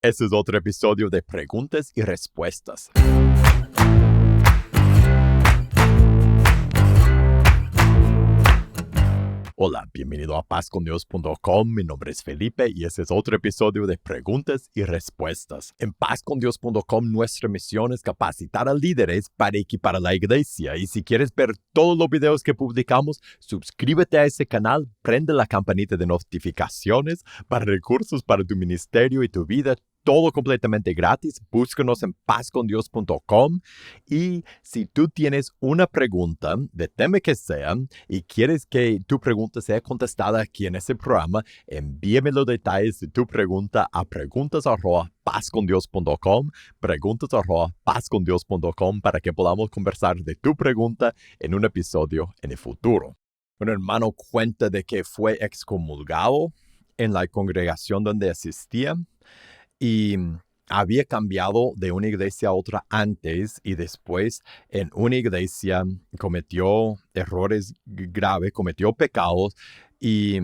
Este es otro episodio de Preguntas y Respuestas. Hola, bienvenido a pazcondios.com. Mi nombre es Felipe y este es otro episodio de Preguntas y Respuestas. En pazcondios.com nuestra misión es capacitar a líderes para equipar a la iglesia. Y si quieres ver todos los videos que publicamos, suscríbete a ese canal, prende la campanita de notificaciones para recursos para tu ministerio y tu vida. Todo completamente gratis. Búscanos en pazcondios.com. Y si tú tienes una pregunta, de tema que sea, y quieres que tu pregunta sea contestada aquí en este programa, envíame los detalles de tu pregunta a preguntas@pazcondios.com, preguntas@pazcondios.com, para que podamos conversar de tu pregunta en un episodio en el futuro. Un hermano cuenta de que fue excomulgado en la congregación donde asistía y había cambiado de una iglesia a otra antes y después en una iglesia cometió errores graves, cometió pecados y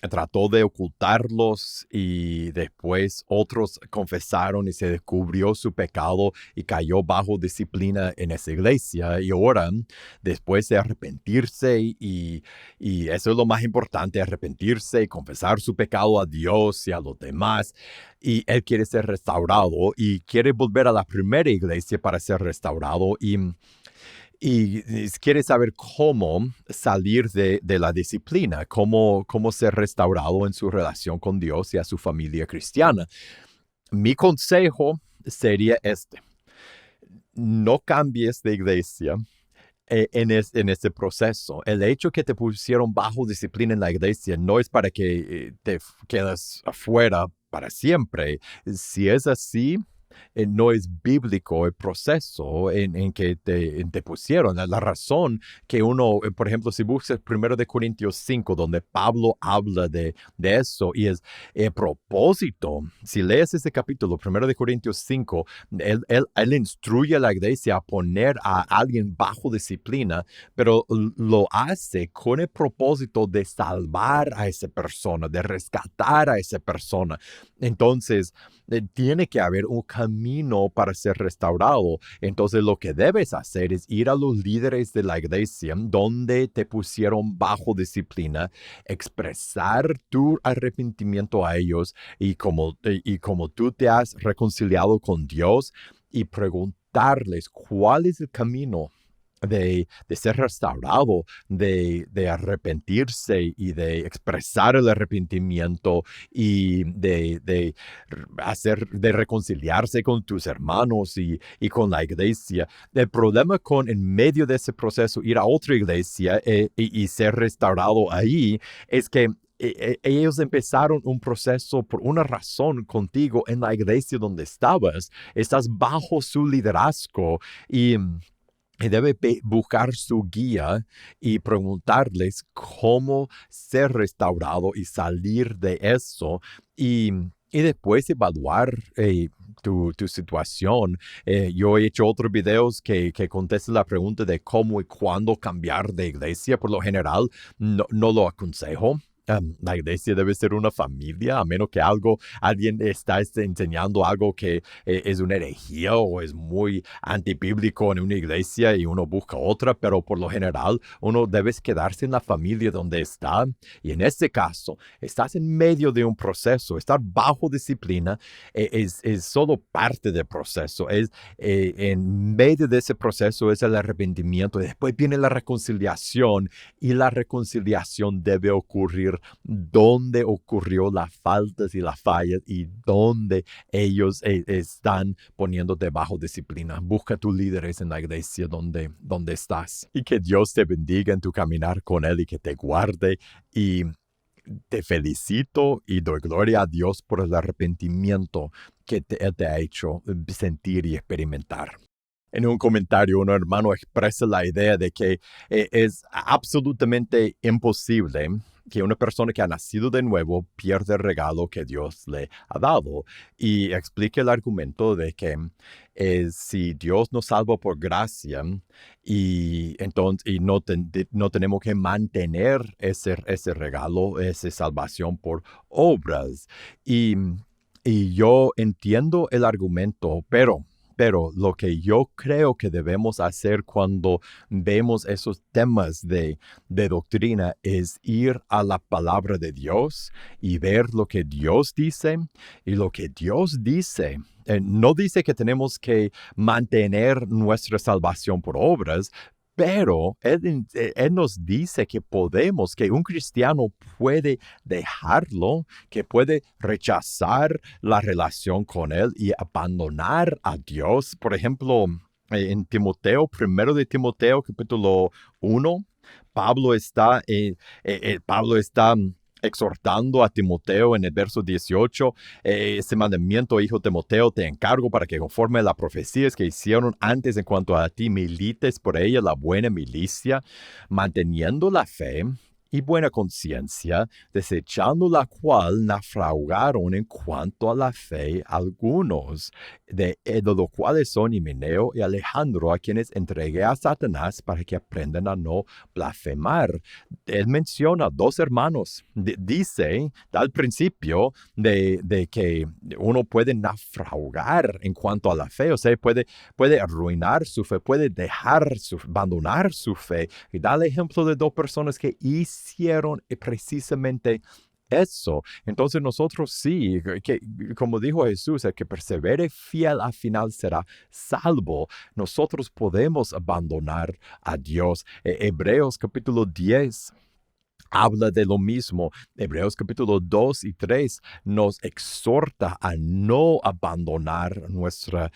trató de ocultarlos y después otros confesaron y se descubrió su pecado y cayó bajo disciplina en esa iglesia. Y ahora, después de arrepentirse y eso es lo más importante, arrepentirse y confesar su pecado a Dios y a los demás, y él quiere ser restaurado y quiere volver a la primera iglesia para ser restaurado y quiere saber cómo salir de la disciplina, cómo ser restaurado en su relación con Dios y a su familia cristiana. Mi consejo sería este: no cambies de iglesia en este proceso. El hecho que te pusieron bajo disciplina en la iglesia no es para que te quedes afuera para siempre. Si es así, no es bíblico el proceso en que te pusieron. La razón que uno, por ejemplo, si buscas 1 Corintios 5, donde Pablo habla de eso, y es el propósito. Si lees ese capítulo, 1 Corintios 5, él instruye a la iglesia a poner a alguien bajo disciplina, pero lo hace con el propósito de salvar a esa persona, de rescatar a esa persona. Entonces, tiene que haber un camino para ser restaurado. Entonces, lo que debes hacer es ir a los líderes de la iglesia donde te pusieron bajo disciplina, expresar tu arrepentimiento a ellos y como tú te has reconciliado con Dios, y preguntarles cuál es el camino de ser restaurado, de arrepentirse y de expresar el arrepentimiento y de reconciliarse con tus hermanos y con la iglesia. El problema con, en medio de ese proceso, ir a otra iglesia y ser restaurado ahí, es que ellos empezaron un proceso por una razón contigo en la iglesia donde estás bajo su liderazgo y debe buscar su guía y preguntarles cómo ser restaurado y salir de eso, y después evaluar tu situación. Yo he hecho otros videos que contestan la pregunta de cómo y cuándo cambiar de iglesia. Por lo general, no lo aconsejo. La iglesia debe ser una familia, a menos que alguien está enseñando algo que es una herejía o es muy antibíblico en una iglesia y uno busca otra, pero por lo general uno debe quedarse en la familia donde está. Y en este caso, estás en medio de un proceso. Estar bajo disciplina es solo parte del proceso. En medio de ese proceso es el arrepentimiento y después viene la reconciliación, y la reconciliación debe ocurrir donde ocurrió las faltas y las fallas y donde ellos están poniéndote bajo disciplina. Busca tus líderes en la iglesia donde estás, y que Dios te bendiga en tu caminar con Él y que te guarde. Y te felicito y doy gloria a Dios por el arrepentimiento que Él te ha hecho sentir y experimentar. En un comentario, un hermano expresa la idea de que es absolutamente imposible que una persona que ha nacido de nuevo pierda el regalo que Dios le ha dado, y explica el argumento de que si Dios nos salva por gracia y no tenemos que mantener ese regalo, esa salvación por obras. Y Y yo entiendo el argumento, pero lo que yo creo que debemos hacer cuando vemos esos temas de doctrina es ir a la palabra de Dios y ver lo que Dios dice. Y lo que Dios dice, no dice que tenemos que mantener nuestra salvación por obras, pero él nos dice que podemos, que un cristiano puede dejarlo, que puede rechazar la relación con Él y abandonar a Dios. Por ejemplo, en Timoteo, primero de Timoteo, capítulo 1, Pablo está exhortando a Timoteo en el verso 18, ese mandamiento, hijo Timoteo, te encargo para que conforme a las profecías que hicieron antes en cuanto a ti, milites por ella la buena milicia, manteniendo la fe y buena conciencia, desechando la cual naufragaron en cuanto a la fe algunos, de los cuales son Himeneo y Alejandro, a quienes entregué a Satanás para que aprendan a no blasfemar. Él menciona dos hermanos. Dice al principio de que uno puede naufragar en cuanto a la fe, o sea, puede arruinar su fe, puede abandonar su fe. Y da el ejemplo de dos personas que hicieron precisamente eso. Entonces nosotros sí, que, como dijo Jesús, el que persevere fiel al final será salvo. Nosotros podemos abandonar a Dios. Hebreos capítulo 10 habla de lo mismo. Hebreos capítulo 2 y 3 nos exhorta a no abandonar nuestra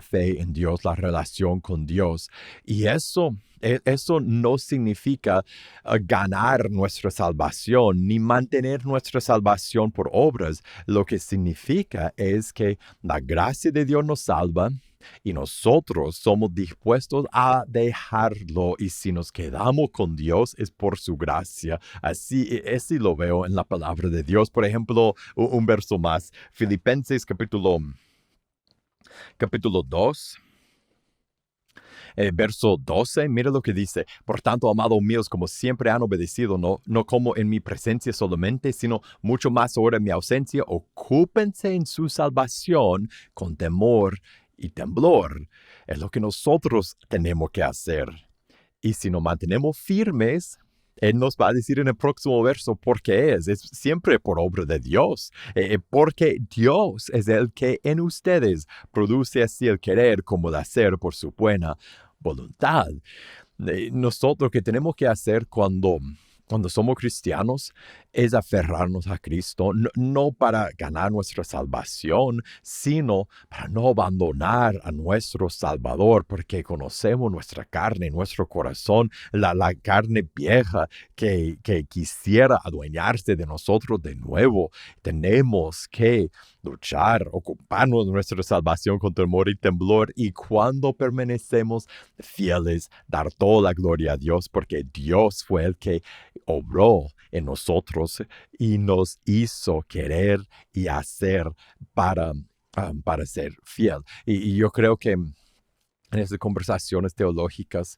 fe en Dios, la relación con Dios. Y eso no significa ganar nuestra salvación ni mantener nuestra salvación por obras. Lo que significa es que la gracia de Dios nos salva y nosotros somos dispuestos a dejarlo, y si nos quedamos con Dios es por su gracia. Así lo veo en la palabra de Dios. Por ejemplo, un verso más, Filipenses capítulo 2. Verso 12, mira lo que dice. Por tanto, amados míos, como siempre han obedecido, no como en mi presencia solamente, sino mucho más ahora en mi ausencia, ocúpense en su salvación con temor y temblor. Es lo que nosotros tenemos que hacer. Y si nos mantenemos firmes, Él nos va a decir en el próximo verso por qué es. Es siempre por obra de Dios. Porque Dios es el que en ustedes produce así el querer como el hacer por su buena voluntad. Nosotros lo que tenemos que hacer cuando somos cristianos es aferrarnos a Cristo, no para ganar nuestra salvación, sino para no abandonar a nuestro Salvador, porque conocemos nuestra carne, nuestro corazón, la carne vieja que quisiera adueñarse de nosotros de nuevo. Tenemos que luchar, ocuparnos de nuestra salvación con temor y temblor, y cuando permanecemos fieles, dar toda la gloria a Dios, porque Dios fue el que obró en nosotros y nos hizo querer y hacer para ser fiel. Y yo creo que en estas conversaciones teológicas,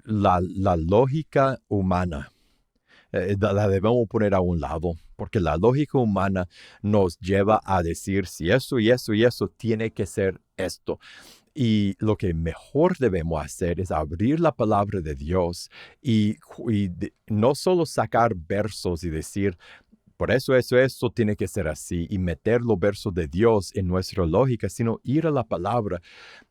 la lógica humana la debemos poner a un lado, porque la lógica humana nos lleva a decir si eso y eso y eso tiene que ser esto. Y lo que mejor debemos hacer es abrir la palabra de Dios y no solo sacar versos y decir, por eso tiene que ser así, y meter los versos de Dios en nuestra lógica, sino ir a la palabra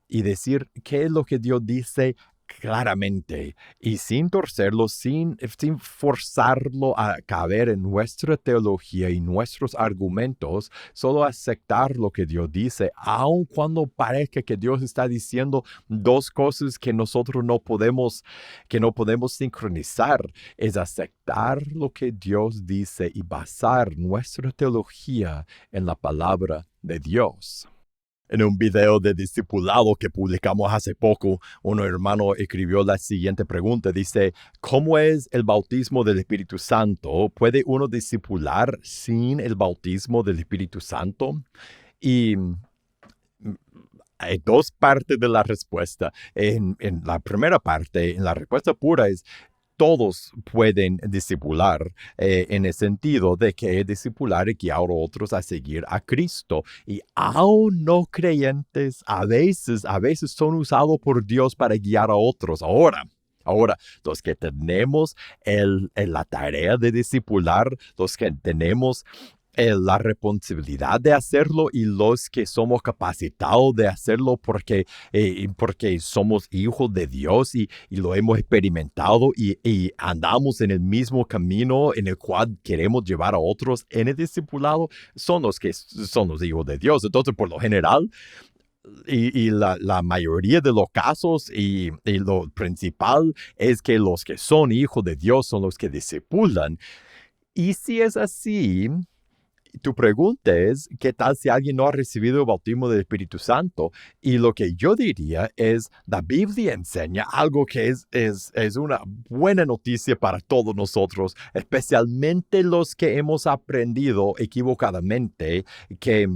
y decir qué es lo que Dios dice claramente, y sin torcerlo, sin forzarlo a caber en nuestra teología y nuestros argumentos, solo aceptar lo que Dios dice, aun cuando parezca que Dios está diciendo dos cosas que nosotros no podemos sincronizar. Es aceptar lo que Dios dice y basar nuestra teología en la palabra de Dios. En un video de discipulado que publicamos hace poco, un hermano escribió la siguiente pregunta. Dice, ¿cómo es el bautismo del Espíritu Santo? ¿Puede uno discipular sin el bautismo del Espíritu Santo? Y hay dos partes de la respuesta. En la primera parte, en la respuesta pura es, todos pueden discipular en el sentido de que discipular y guiar a otros a seguir a Cristo. Y aún no creyentes a veces son usados por Dios para guiar a otros. Ahora, los que tenemos la tarea de discipular, los que tenemos la responsabilidad de hacerlo y los que somos capacitados de hacerlo porque somos hijos de Dios y lo hemos experimentado y andamos en el mismo camino en el cual queremos llevar a otros en el discipulado, son los que son los hijos de Dios. Entonces, por lo general, y la mayoría de los casos y lo principal es que los que son hijos de Dios son los que discipulan. Y si es así, tu pregunta es, ¿qué tal si alguien no ha recibido el bautismo del Espíritu Santo? Y lo que yo diría es, la Biblia enseña algo que es una buena noticia para todos nosotros, especialmente los que hemos aprendido equivocadamente que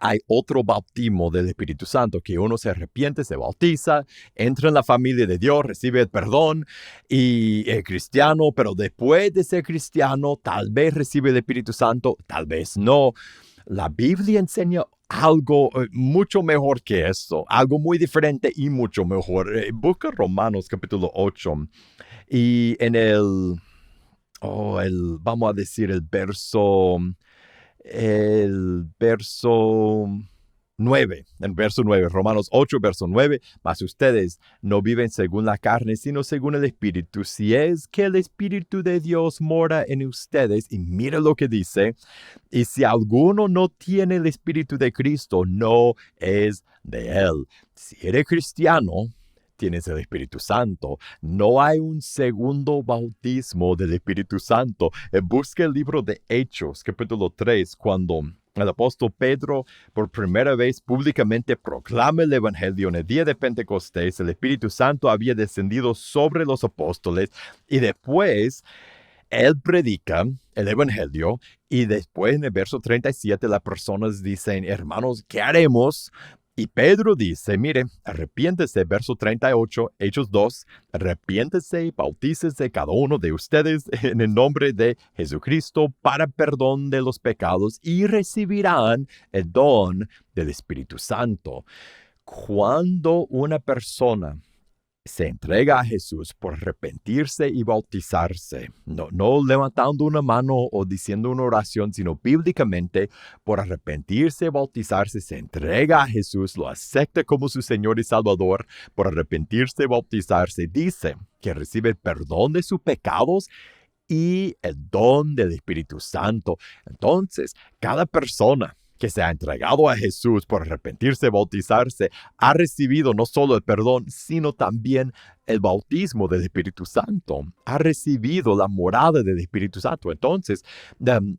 hay otro bautismo del Espíritu Santo, que uno se arrepiente, se bautiza, entra en la familia de Dios, recibe el perdón y es cristiano, pero después de ser cristiano, tal vez recibe el Espíritu Santo, tal vez no. La Biblia enseña algo mucho mejor que eso, algo muy diferente y mucho mejor. Busca Romanos capítulo 8 y en vamos a decir el verso 9, Romanos 8, verso 9, mas ustedes no viven según la carne, sino según el Espíritu, si es que el Espíritu de Dios mora en ustedes. Y mira lo que dice, y si alguno no tiene el Espíritu de Cristo, no es de él. Si eres cristiano, tienes el Espíritu Santo. No hay un segundo bautismo del Espíritu Santo. Busca el libro de Hechos, capítulo 3, cuando el apóstol Pedro por primera vez públicamente proclama el Evangelio en el día de Pentecostés. El Espíritu Santo había descendido sobre los apóstoles y después él predica el Evangelio y después en el verso 37 las personas dicen, hermanos, ¿qué haremos? Y Pedro dice, mire, arrepiéntese, verso 38, Hechos 2, arrepiéntese y bautícese cada uno de ustedes en el nombre de Jesucristo para perdón de los pecados y recibirán el don del Espíritu Santo. Cuando una persona se entrega a Jesús por arrepentirse y bautizarse, no levantando una mano o diciendo una oración, sino bíblicamente por arrepentirse y bautizarse, se entrega a Jesús, lo acepta como su Señor y Salvador, por arrepentirse y bautizarse, dice que recibe el perdón de sus pecados y el don del Espíritu Santo. Entonces, cada persona que se ha entregado a Jesús por arrepentirse y bautizarse, ha recibido no solo el perdón, sino también el bautismo del Espíritu Santo. Ha recibido la morada del Espíritu Santo. Entonces,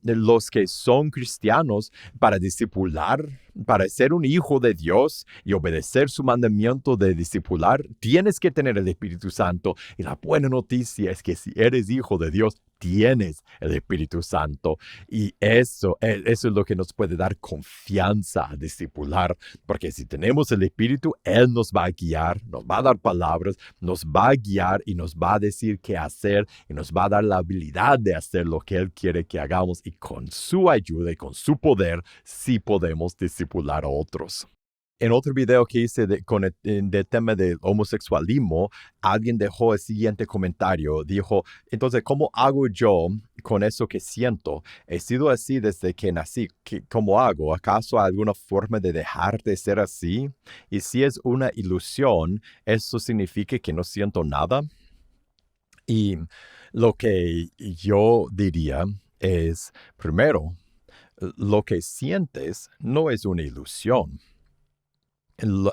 los que son cristianos, para discipular, para ser un hijo de Dios y obedecer su mandamiento de discipular, tienes que tener el Espíritu Santo. Y la buena noticia es que si eres hijo de Dios, tienes el Espíritu Santo. Y eso es lo que nos puede dar confianza a discipular. Porque si tenemos el Espíritu, Él nos va a guiar, nos va a dar palabras, nos va a guiar y nos va a decir qué hacer y nos va a dar la habilidad de hacer lo que Él quiere que hagamos. Y con su ayuda y con su poder, sí podemos discipular a otros. En otro video que hice del tema del homosexualismo, alguien dejó el siguiente comentario. Dijo, entonces, ¿cómo hago yo con eso que siento? He sido así desde que nací. ¿Cómo hago? ¿Acaso hay alguna forma de dejar de ser así? Y si es una ilusión, ¿eso significa que no siento nada? Y lo que yo diría es, primero, lo que sientes no es una ilusión.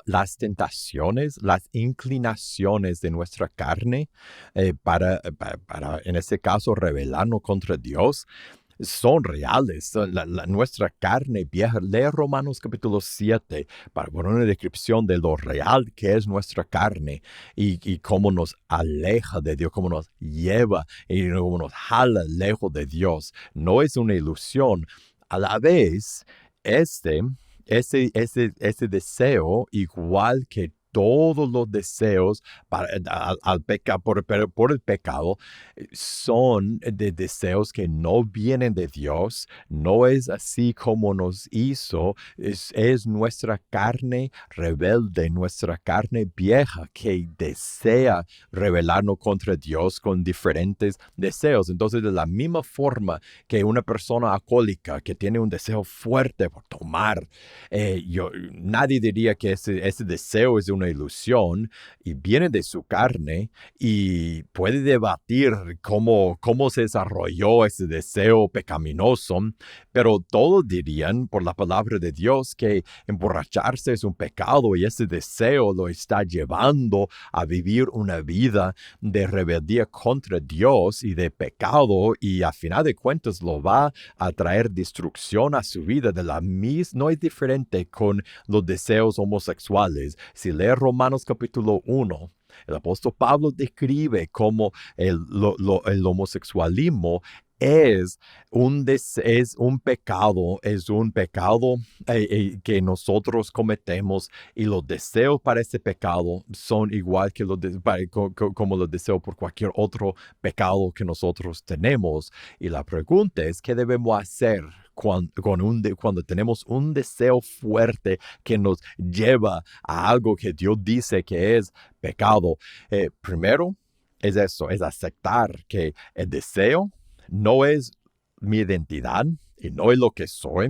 Las tentaciones, las inclinaciones de nuestra carne para, en este caso, rebelarnos contra Dios, son reales. Nuestra carne vieja, lee Romanos capítulo 7 para poner una descripción de lo real que es nuestra carne y cómo nos aleja de Dios, cómo nos lleva y cómo nos jala lejos de Dios. No es una ilusión. A la vez, ese deseo, igual que todos los deseos por el pecado son de deseos que no vienen de Dios, no es así como nos hizo, es nuestra carne rebelde, nuestra carne vieja que desea rebelarnos contra Dios con diferentes deseos. Entonces, de la misma forma que una persona alcohólica que tiene un deseo fuerte por tomar, nadie diría que ese deseo es una ilusión y viene de su carne, y puede debatir cómo se desarrolló ese deseo pecaminoso, pero todos dirían por la palabra de Dios que emborracharse es un pecado y ese deseo lo está llevando a vivir una vida de rebeldía contra Dios y de pecado, y a final de cuentas lo va a traer destrucción a su vida. No es diferente con los deseos homosexuales. Si lees Romanos capítulo 1, el apóstol Pablo describe cómo el homosexualismo es un pecado, que nosotros cometemos, y los deseos para ese pecado son igual que como los deseos por cualquier otro pecado que nosotros tenemos. Y la pregunta es, ¿qué debemos hacer cuando tenemos un deseo fuerte que nos lleva a algo que Dios dice que es pecado? Primero es eso, es aceptar que el deseo no es mi identidad y no es lo que soy.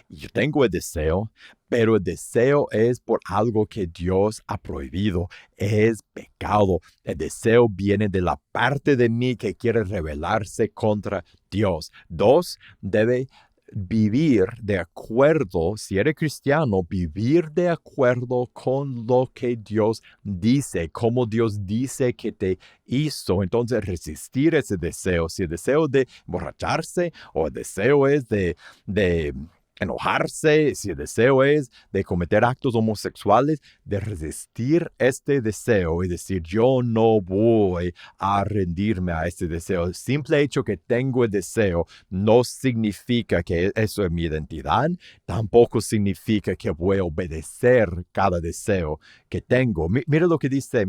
Yo tengo el deseo, pero el deseo es por algo que Dios ha prohibido. Es pecado. El deseo viene de la parte de mí que quiere rebelarse contra Dios. 2, debe vivir de acuerdo, si eres cristiano, vivir de acuerdo con lo que Dios dice, como Dios dice que te hizo. Entonces, resistir ese deseo. Si el deseo de emborracharse o el deseo es de enojarse, si el deseo es de cometer actos homosexuales, de resistir este deseo y decir, yo no voy a rendirme a este deseo. El simple hecho que tengo el deseo no significa que eso es mi identidad, tampoco significa que voy a obedecer cada deseo que tengo. Mira lo que dice.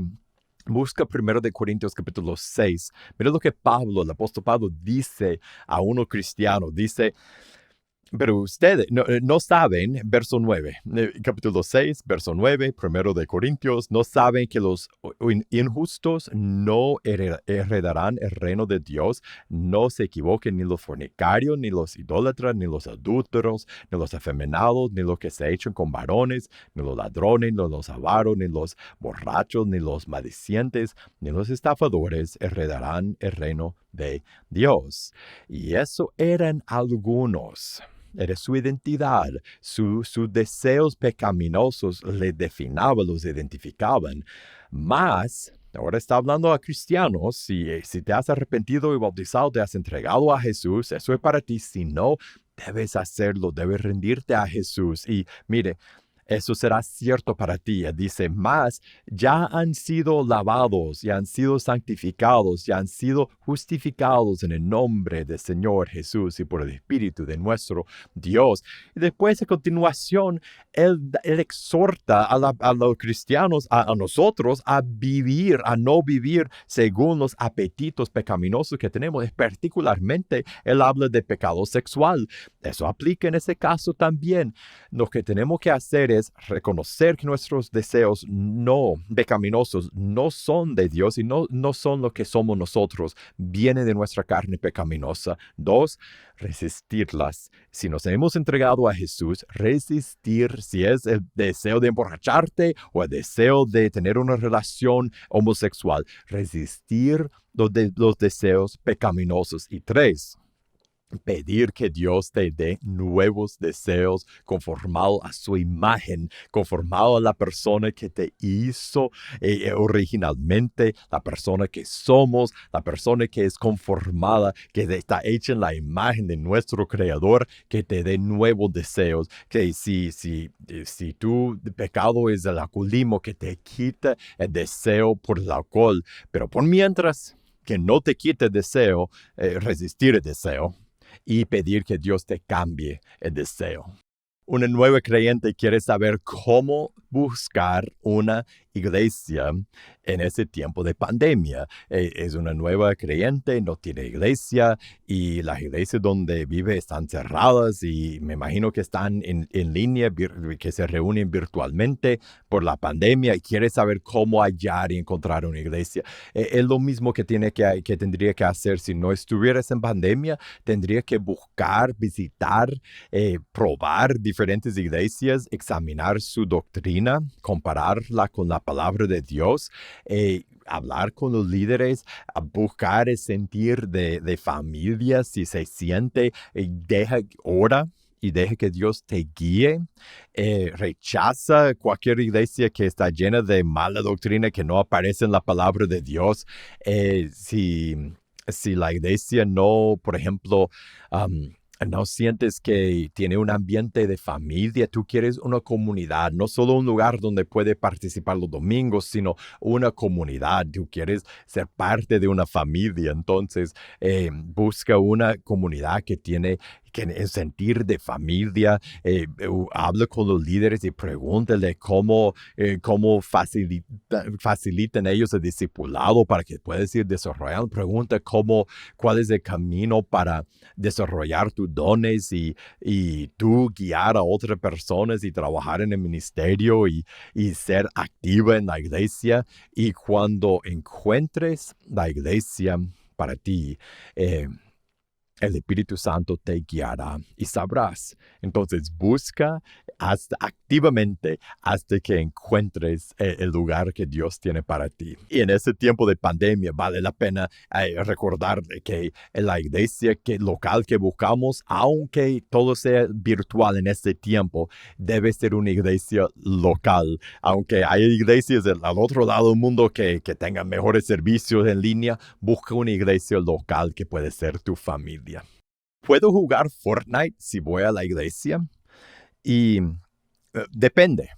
Busca 1 Corintios capítulo 6. Mira lo que el apóstol Pablo dice a uno cristiano. Dice, pero ustedes no saben, verso 9, capítulo 6, verso 9, 1 Corintios, no saben que los injustos no heredarán el reino de Dios. No se equivoquen ni los fornicarios, ni los idólatras, ni los adúlteros, ni los afeminados, ni los que se echan con varones, ni los ladrones, ni los avaros, ni los borrachos, ni los maldicientes, ni los estafadores heredarán el reino de Dios. Y eso eran algunos. Era su identidad, sus deseos pecaminosos les definaban, los identificaban. Mas, ahora está hablando a cristianos, si te has arrepentido y bautizado, te has entregado a Jesús, eso es para ti. Si no, debes hacerlo, debes rendirte a Jesús. Y mire, eso será cierto para ti. Dice, más ya han sido lavados, ya han sido santificados, ya han sido justificados en el nombre del Señor Jesús y por el Espíritu de nuestro Dios. Y después, a continuación, Él exhorta a los cristianos, a nosotros, a no vivir según los apetitos pecaminosos que tenemos. Particularmente, Él habla de pecado sexual. Eso aplica en ese caso también. Lo que tenemos que hacer es reconocer que nuestros deseos pecaminosos no son de Dios y no son lo que somos nosotros, vienen de nuestra carne pecaminosa. 2, resistirlas. Si nos hemos entregado a Jesús, resistir, si es el deseo de emborracharte o el deseo de tener una relación homosexual, resistir los deseos pecaminosos. Y 3, pedir que Dios te dé nuevos deseos conformado a su imagen, conformado a la persona que te hizo originalmente, la persona que somos, la persona que es conformada, que está hecha en la imagen de nuestro Creador, que te dé nuevos deseos. Que si tu pecado es el alcoholismo, que te quita el deseo por el alcohol, pero por mientras que no te quite el deseo, resistir el deseo y pedir que Dios te cambie el deseo. Una nueva creyente quiere saber cómo buscar una iglesia en ese tiempo de pandemia. Es una nueva creyente, no tiene iglesia y las iglesias donde vive están cerradas y me imagino que están en línea, que se reúnen virtualmente por la pandemia y quiere saber cómo hallar y encontrar una iglesia. Es lo mismo que tendría que hacer si no estuvieras en pandemia. Tendría que buscar, visitar, probar diferentes iglesias, examinar su doctrina, compararla con la palabra de Dios, hablar con los líderes, a buscar el sentir de familia, si se siente, ora y deja que Dios te guíe. Rechaza cualquier iglesia que está llena de mala doctrina que no aparece en la palabra de Dios. Si la iglesia no, por ejemplo, no sientes que tiene un ambiente de familia, tú quieres una comunidad, no solo un lugar donde puede participar los domingos, sino una comunidad, tú quieres ser parte de una familia, entonces busca una comunidad que tiene el sentir de familia, habla con los líderes y pregúntale cómo facilitan ellos el discipulado para que puedas ir desarrollando. Pregunta cuál es el camino para desarrollar tus dones y tú guiar a otras personas y trabajar en el ministerio y ser activa en la iglesia. Y cuando encuentres la iglesia para ti, el Espíritu Santo te guiará y sabrás. Entonces busca activamente hasta que encuentres el lugar que Dios tiene para ti. Y en ese tiempo de pandemia vale la pena recordar que en la iglesia local que buscamos, aunque todo sea virtual en este tiempo, debe ser una iglesia local. Aunque hay iglesias al otro lado del mundo que tengan mejores servicios en línea, busca una iglesia local que puede ser tu familia. ¿Puedo jugar Fortnite si voy a la iglesia? Y depende,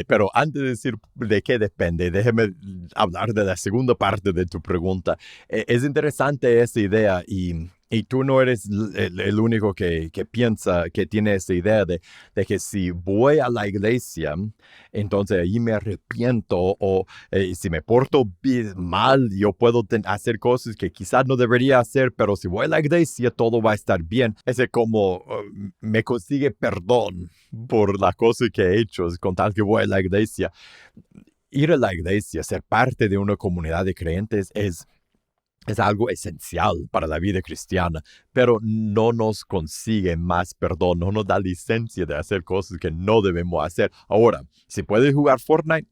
pero antes de decir de qué depende, déjeme hablar de la segunda parte de tu pregunta. Es interesante esa idea y tú no eres el único que piensa, que tiene esa idea de que si voy a la iglesia, entonces ahí me arrepiento o si me porto mal, yo puedo hacer cosas que quizás no debería hacer, pero si voy a la iglesia todo va a estar bien. Es como me consigue perdón por las cosas que he hecho, con tal que voy a la iglesia. Ir a la iglesia, ser parte de una comunidad de creyentes es algo esencial para la vida cristiana, pero no nos consigue más perdón, no nos da licencia de hacer cosas que no debemos hacer. Ahora, si puedes jugar Fortnite,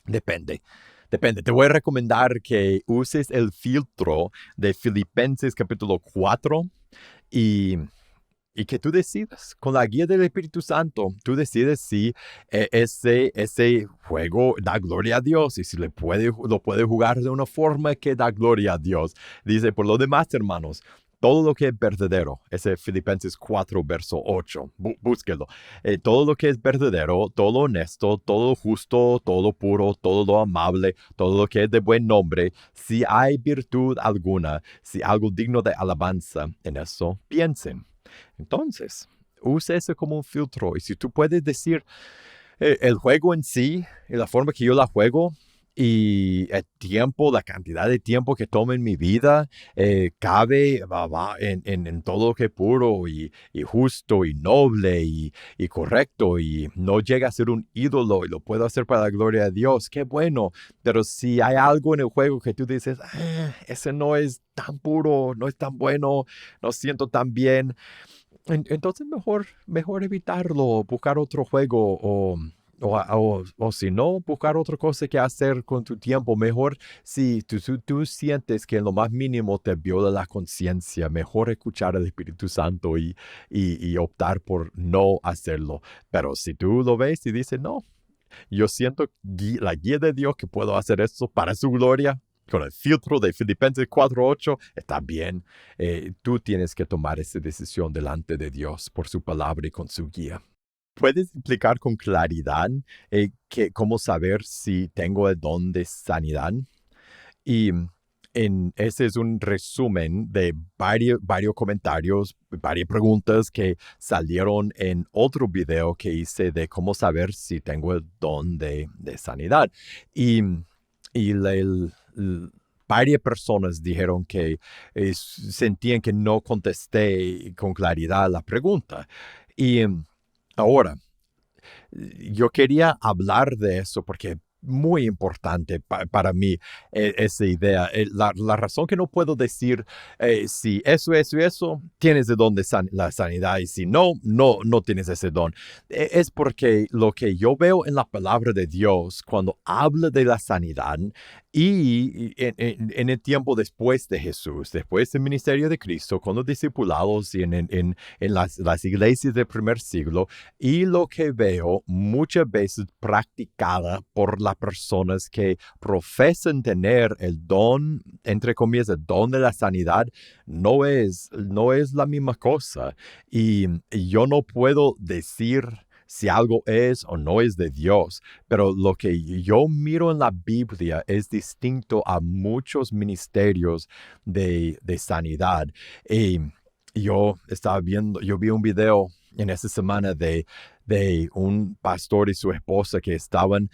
depende. Te voy a recomendar que uses el filtro de Filipenses capítulo 4 y que tú decidas, con la guía del Espíritu Santo, tú decides si ese juego da gloria a Dios y si lo puede jugar de una forma que da gloria a Dios. Dice, por lo demás, hermanos, todo lo que es verdadero, ese Filipenses 4, verso 8, búsquelo. Todo lo que es verdadero, todo lo honesto, todo lo justo, todo lo puro, todo lo amable, todo lo que es de buen nombre, si hay virtud alguna, si algo digno de alabanza, en eso piensen. Entonces, usa eso como un filtro. Y si tú puedes decir el juego en sí, y la forma que yo la juego, y el tiempo, la cantidad de tiempo que toma en mi vida, cabe en todo lo que es puro y justo y noble y correcto y no llega a ser un ídolo y lo puedo hacer para la gloria de Dios, qué bueno. Pero si hay algo en el juego que tú dices, ese no es tan puro, no es tan bueno, no siento tan bien, entonces mejor evitarlo, buscar otro juego o si no, buscar otra cosa que hacer con tu tiempo. Mejor si tú sientes que en lo más mínimo te viola la conciencia, mejor escuchar al Espíritu Santo y optar por no hacerlo. Pero si tú lo ves y dices, no, yo siento la guía de Dios que puedo hacer esto para su gloria, con el filtro de Filipenses 4:8, está bien. Tú tienes que tomar esa decisión delante de Dios por su palabra y con su guía. ¿Puedes explicar con claridad cómo saber si tengo el don de sanidad? Y ese es un resumen de varios comentarios, varias preguntas que salieron en otro video que hice de cómo saber si tengo el don de sanidad. Y, varias personas dijeron que sentían que no contesté con claridad la pregunta. Y ahora, yo quería hablar de eso porque muy importante para mí esa idea. La razón que no puedo decir si eso y eso, tienes el don de la sanidad y si no tienes ese don. Es porque lo que yo veo en la palabra de Dios cuando habla de la sanidad y en el tiempo después de Jesús, después del ministerio de Cristo, con los discipulados y en las iglesias del primer siglo, y lo que veo muchas veces practicada por las personas que profesan tener el don, entre comillas, el don de la sanidad, no es la misma cosa. Y yo no puedo decir si algo es o no es de Dios, pero lo que yo miro en la Biblia es distinto a muchos ministerios de sanidad. Y yo vi un video en esta semana de un pastor y su esposa que estaban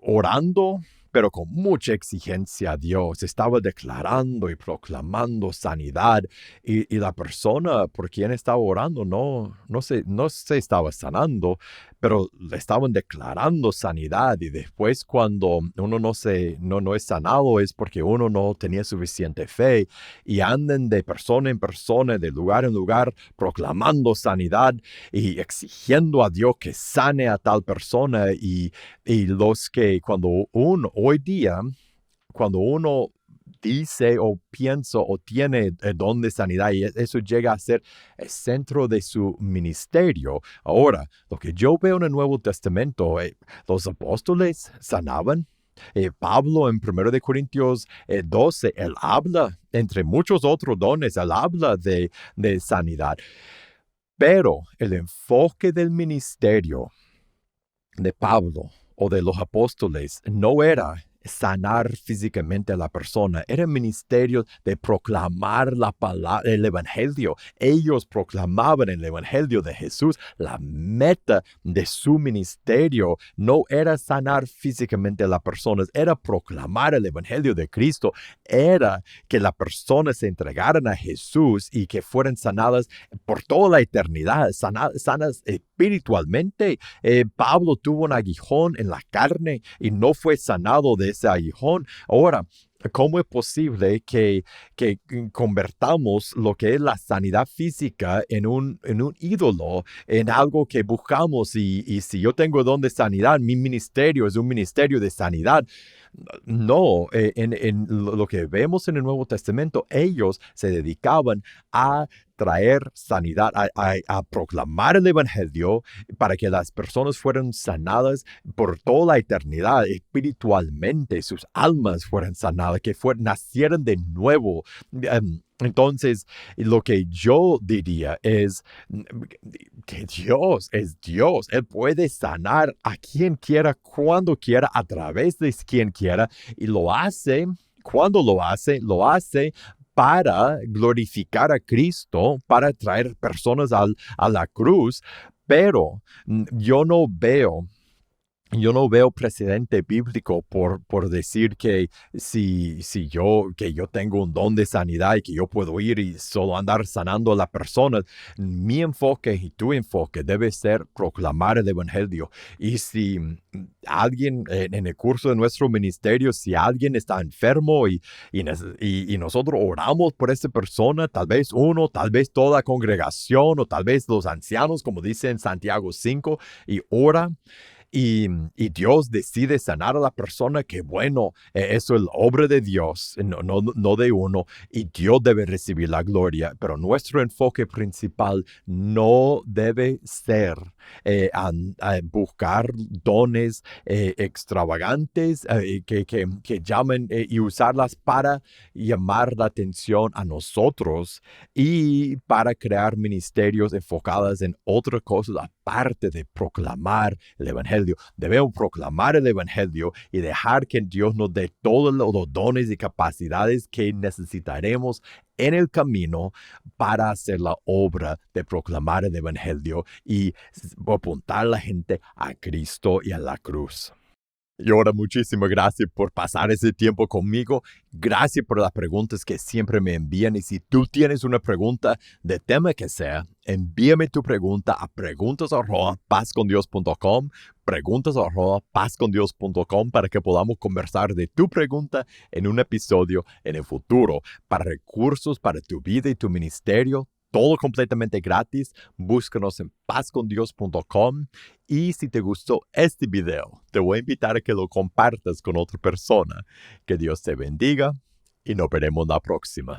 orando, pero con mucha exigencia a Dios. Estaba declarando y proclamando sanidad. Y la persona por quien estaba orando no se estaba sanando, pero le estaban declarando sanidad. Y después cuando uno no es sanado es porque uno no tenía suficiente fe. Y andan de persona en persona, de lugar en lugar, proclamando sanidad y exigiendo a Dios que sane a tal persona. Y los que hoy día, cuando uno dice o piensa o tiene el don de sanidad y eso llega a ser el centro de su ministerio. Ahora, lo que yo veo en el Nuevo Testamento, los apóstoles sanaban. Pablo en 1 de Corintios 12, él habla, entre muchos otros dones, él habla de sanidad. Pero el enfoque del ministerio de Pablo o de los apóstoles no era sanar físicamente a la persona, era el ministerio de proclamar la palabra, el evangelio. Ellos proclamaban el evangelio de Jesús. La meta de su ministerio no era sanar físicamente a las personas, era proclamar el evangelio de Cristo, era que las personas se entregaran a Jesús y que fueran sanadas por toda la eternidad, sanas espiritualmente. Pablo tuvo un aguijón en la carne y no fue sanado de ese aguijón. Ahora, ¿cómo es posible que convertamos lo que es la sanidad física en un ídolo, en algo que buscamos? Y si yo tengo el don de sanidad, mi ministerio es un ministerio de sanidad. No, en lo que vemos en el Nuevo Testamento, ellos se dedicaban a traer sanidad, a proclamar el evangelio para que las personas fueran sanadas por toda la eternidad, espiritualmente, sus almas fueran sanadas, que nacieran de nuevo. Entonces, lo que yo diría es que Dios es Dios. Él puede sanar a quien quiera, cuando quiera, a través de quien quiera, y lo hace. Cuando lo hace para glorificar a Cristo, para traer personas a la cruz, pero yo no veo precedente bíblico por decir que si yo tengo un don de sanidad y que yo puedo ir y solo andar sanando a las personas. Mi enfoque y tu enfoque debe ser proclamar el evangelio. Y si alguien en el curso de nuestro ministerio, si alguien está enfermo y nosotros oramos por esa persona, tal vez uno, tal vez toda la congregación o tal vez los ancianos, como dice en Santiago 5, y ora. Y Dios decide sanar a la persona, que bueno, eso es la obra de Dios, no de uno, y Dios debe recibir la gloria, pero nuestro enfoque principal no debe ser a buscar dones extravagantes que llamen y usarlas para llamar la atención a nosotros y para crear ministerios enfocados en otras cosas parte de proclamar el Evangelio. Debemos proclamar el Evangelio y dejar que Dios nos dé todos los dones y capacidades que necesitaremos en el camino para hacer la obra de proclamar el Evangelio y apuntar a la gente a Cristo y a la cruz. Y ahora muchísimas gracias por pasar ese tiempo conmigo. Gracias por las preguntas que siempre me envían. Y si tú tienes una pregunta de tema que sea, envíame tu pregunta a preguntas@pazcondios.com, preguntas@pazcondios.com, para que podamos conversar de tu pregunta en un episodio en el futuro. Para recursos para tu vida y tu ministerio, todo completamente gratis. Búscanos en pazcondios.com. Y si te gustó este video, te voy a invitar a que lo compartas con otra persona. Que Dios te bendiga y nos veremos la próxima.